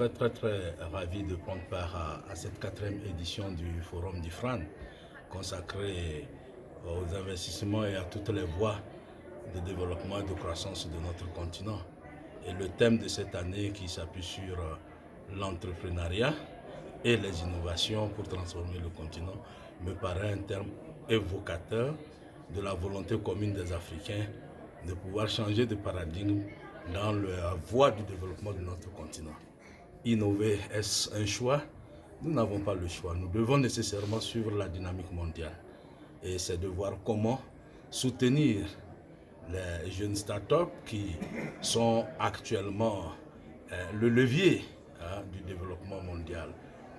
très ravi de prendre part à cette 4e édition du Forum d'IFRAN, consacré aux investissements et à toutes les voies de développement et de croissance de notre continent. Et le thème de cette année qui s'appuie sur l'entrepreneuriat et les innovations pour transformer le continent me paraît un terme évocateur de la volonté commune des Africains de pouvoir changer de paradigme dans la voie du développement de notre continent. Innover, est-ce un choix? Nous n'avons pas le choix. Nous devons nécessairement suivre la dynamique mondiale. Et c'est de voir comment soutenir les jeunes startups qui sont actuellement le levier du développement mondial.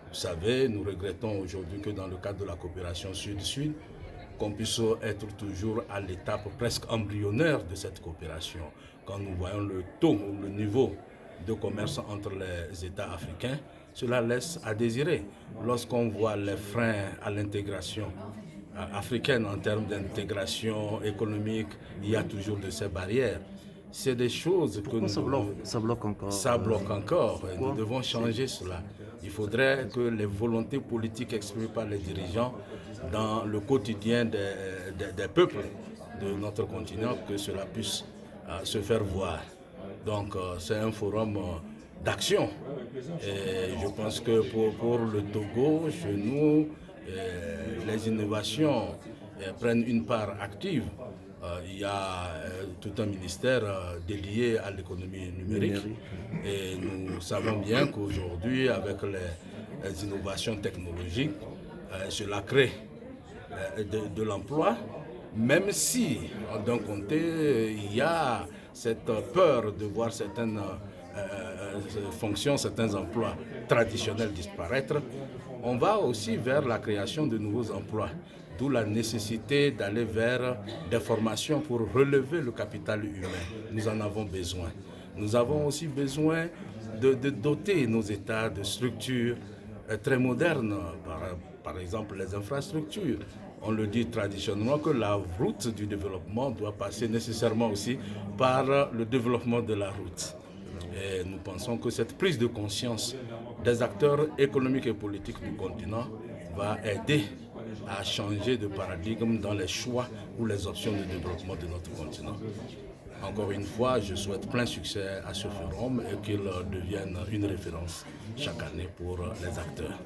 Vous savez, nous regrettons aujourd'hui que dans le cadre de la coopération Sud-Sud, qu'on puisse être toujours à l'étape presque embryonnaire de cette coopération. Quand nous voyons le taux ou le niveau de commerce entre les États africains, cela laisse à désirer. Lorsqu'on voit les freins à l'intégration africaine en termes d'intégration économique, il y a toujours de ces barrières. C'est des choses Pourquoi que ça bloque encore? Ça bloque encore. Nous devons changer cela. Il faudrait que les volontés politiques exprimées par les dirigeants dans le quotidien des peuples de notre continent, que cela puisse se faire voir. Donc c'est un forum d'action. Et je pense que pour le Togo, chez nous, les innovations prennent une part active. Il y a tout un ministère dédié à l'économie numérique. Et nous savons bien qu'aujourd'hui, avec les innovations technologiques, cela crée de l'emploi, même si, d'un côté, il y a cette peur de voir certaines fonctions, certains emplois traditionnels disparaître. On va aussi vers la création de nouveaux emplois, d'où la nécessité d'aller vers des formations pour relever le capital humain. Nous en avons besoin. Nous avons aussi besoin de doter nos États de structures très modernes, par exemple les infrastructures. On le dit traditionnellement que la route du développement doit passer nécessairement aussi par le développement de la route. Et nous pensons que cette prise de conscience des acteurs économiques et politiques du continent va aider à changer de paradigme dans les choix ou les options de développement de notre continent. Encore une fois, je souhaite plein succès à ce forum et qu'il devienne une référence chaque année pour les acteurs.